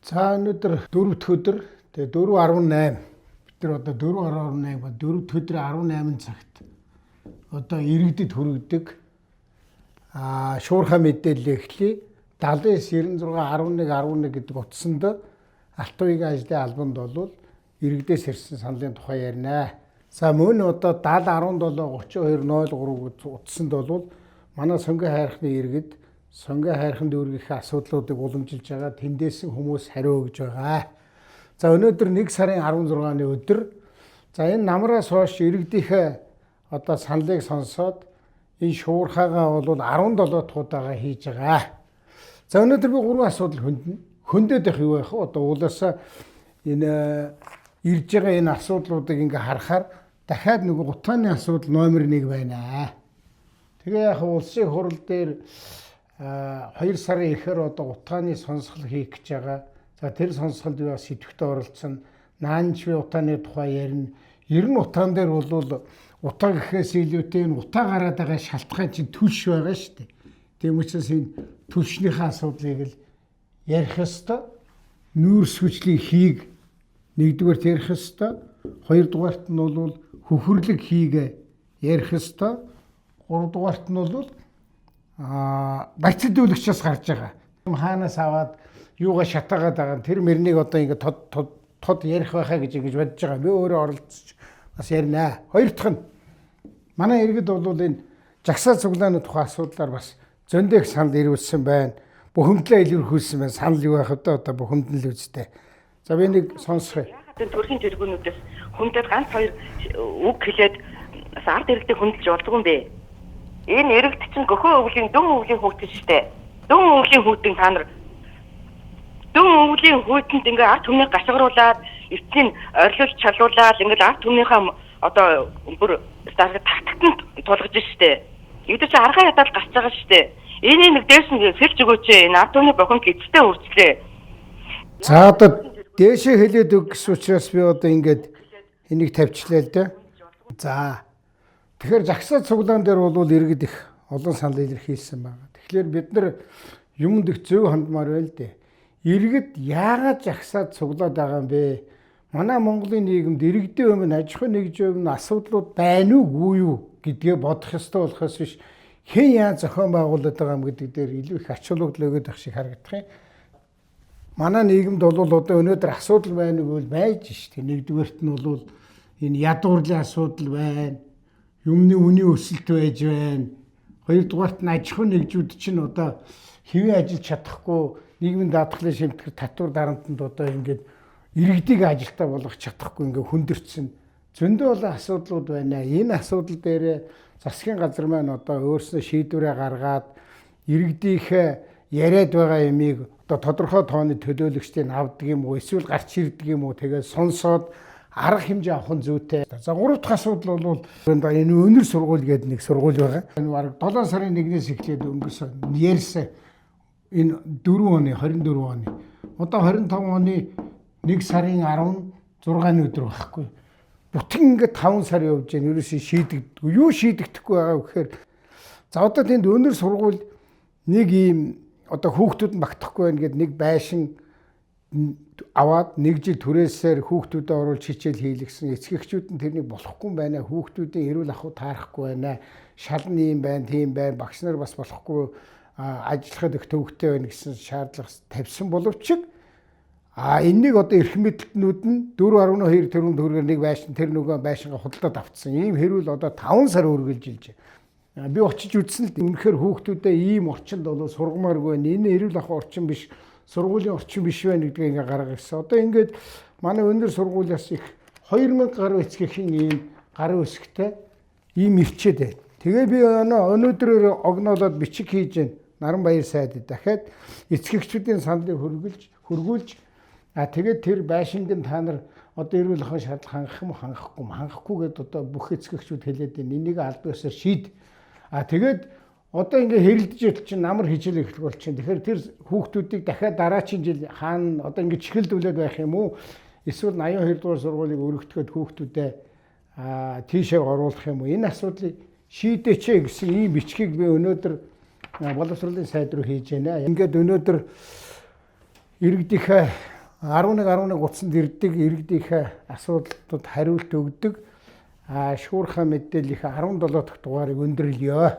За өнөөдөр 4 дахь өдөр тэгээ 4:18 бид нар одоо 4:18 ба 4 дахь өдрийн 18 цагт одоо иргэдэд хүргэдэг шуурхай мэдээлэл эхлэе. 79961111 гэдэг утсанд Алтан үеийн ажлын албанд бол иргэдээс ирсэн саналын тухай ярина. За мөн одоо 70173203 утсанд бол манай сонгон хайрхны иргэд сонгон хайрхан дүүргийнхээ асуудлуудыг уламжилж байгаа тэндээсэн хүмүүс хариу өгж байгаа. За өнөөдөр 1 сарын 16-ны өдөр за энэ намраас хойш иргэдийнхээ одоо саналыг сонсоод энэ шуурхайгаа бол 17 дахь удаага хийж байгаа. За өнөөдөр би 3 асуудал хөндөнө. Хөндөд их юу байх вэ? Одоо уулаасаа энэ ирж байгаа энэ асуудлуудыг ингээ харахаар дахиад нэг утааны асуудал номер 1 байна. Тэгээ яг улсын хурал дээр 2 сарын эхээр одоо утааны сонсгол хийх гэж байгаа. За тэр сонсголд би бас идэвхтэй оролцсон. Наанч би утааны тухай ярина. Ер нь утаан дээр бол утаа гэхээс илүүтэй энэ утаа гараад байгаа шалтгаан чинь түлш байгаа шүү дээ. Тийм учраас энэ түлшнийхээ асуудлыг л ярих ёстой. Нүүрс хүчлийн хийг нэгдүгээрт ярих ёстой. Хоёрдугаарт нь бол хөхөрлөг хийг ярих ёстой. Гуравдугаарт нь бол барьцдуулагчаас гарч байгаа. Хаанаас аваад юугаа шатаагаад байгаа тэр мөрнийг одоо ингэ тод ярих байхаа гэж ингэж бодож байгаа. Би өөрөө оролцож бас ярина. Хоёр дахь нь манай иргэд бол энэ жагсаа цуглааны тухай асуудлаар бас зөндөх санал ирүүлсэн байна. Бухимдлаа илэрхийлсэн байна. Санал юу байх вэ? Одоо бухимдал үстэй. За би нэг сонсгоё. Яг төрхийн тэргүүнүүдээс хүндэд ганц хоёр үг хэлээд ард иргэдийг хүндэлж болдгоо юм бэ. Энэ иргэд чинь гөхөө өвлийн дүн өвлийн хүүтэн штэ. Дүн өвлийн хүүтэн та нар дүн өвлийн хүүтэнд ингээ ард түмнийг гашгаруулад эцсийн орилуулж чалуулаад ингээ ард түмнийхээ одоо бүр татагтанд тулгаж штэ. Эдгээр чинь аргаа ядаад гарч байгаа штэ. Энийг нэг дээш нь сэлж өгөөч. Энэ ард түмний бохомд эцэстээ үржлээ. За одоо дээшээ хэлээд өг гэсэн учраас би одоо ингээд энийг тавьчлаа л дээ. За тэгэхээр жагсаа цуглаан дээр бол иргэд их олон санал илэрхийлсэн байна. Тэгэхээр бид нар юмд их зөв хандмаар байл дээ. Иргэд яагаад жагсаад цуглаад байгаа юм бэ? Манай Монголын нийгэмд иргэдийн өмнө аж ахуйн нэгжийн өмнө асуудлууд байна уугүй юу гэдгээ бодох ёстой болохоос биш хэн яаж зохион байгуулад байгаа юм гэдэг дээр илүү их ач холбогдол өгöd байх шиг харагдах юм. Манай нийгэмд бол одоо өнөөдөр асуудал байна уу байж штэ. Нэгдүгээрт нь бол энэ ядуурлын асуудал байна. Юмны үнийн өсөлт байж байна. Хоёрдугаарт нь аж ахуйн нэгжүүд чинь одоо хэвээ ажиллаж чадахгүй нийгмийн даатгалын шимтгэр татвар дарамтанд одоо ингээд иргэдийг ажилтаа болгох чадахгүй ингээд хүндэрсэн зөндөө олон асуудлууд байна. Энэ асуудал дээр засгийн газар маань одоо өөрснөө шийдвэрээ гаргаад иргэдийнхээ яриад байгаа юмыг одоо тодорхой тооны төлөөлөгчдийн авдаг юм уу эсвэл гарч ирдэг юм уу тэгээд сонсоод арга хэмжээ авах нь зүйтэй. За 3 дахь асуудал бол энэ өнөр сургууль гэдэг нэг сургууль байгаа. Энэ баг 7 сарын 1-ээс эхлээд өнгөрсөн ярьсан энэ 24 оны. Одоо 25 оны 1 сарын 16-ны өдөр байхгүй. Бүтэн ингээд 5 сар явж гэн ерөөсөө шийдэгдэггүй. Юу шийдэгдэхгүй байгаа вэ гэхээр за одоо тэнд өнөр сургууль нэг ийм одоо хүүхдүүд нь багтахгүй байх гээд нэг байшин аваад 1 жил түрээсээр хүүхдүүдэд оруулж хичээл хийлгсэн. Эцэгчүүд нь тэрнийг болохгүй юм байна. Хүүхдүүдийн эрүүл ахуй таарахгүй байна. Шалан юм байна, тийм байна. Багш нар бас болохгүй ажиллахад их төвөгтэй байна гэсэн шаардлага тавьсан боловч энэнийг одоо эрхэм мэдэлтнүүд нь 4.2 тэрбум төгрөгээр нэг байшин тэр нөгөө байшингаа худалдаад авцсан. Ийм хэрүүл одоо 5 сар үргэлжилж байна. Би очиж үзсэн л үнэхээр хүүхдүүдэд ийм орчинд бол сургамааргүй байна. Энэ эрүүл ахуй орчин биш, сургуулийн орчин биш байна гэдгийг ингээ гаргасан. Одоо ингээд манай өндөр сургуулиас их 2000 гаруй эцгийн ийм гарын үсгтэй ийм ирчээд байна. Тэгээ би өнөөдрөөр огноолоод бичиг хийж байна. Наранбаяр сайд дахиад эцэгчүүдийн саналыг хөргүүлж тэгээд тэр байшинг нь та нар одоо эрүүл ахуйн шаардлага хангах юм хангахгүй гэдээ одоо бүх эцэгчүүд хэлээд байна. Энийг аль биесээр шийд. Тэгээд одоо ингээ хэрэлдэж идэл чинь намар хичээл эхлэх бол чинь тэгэхээр тэр хүүхдүүдийг дахиад дараагийн жил хаана одоо ингээ чихэлдүүлээд байх юм уу? Эсвэл 82 дугаар сургуулийг өргөтгөхөд хүүхдүүдээ тийшээ оруулах юм уу? Энэ асуудлыг шийдээч гэсэн ийм бичгийг би өнөөдөр боловсролын сайд руу хийж байна. Ингээд өнөөдөр иргэдийнхээ 11 утсанд иргэдийнхээ асуудлууд хариулт өгдөг шуурхай мэдээллийн 17 дахь дугаарыг өндөрлөё.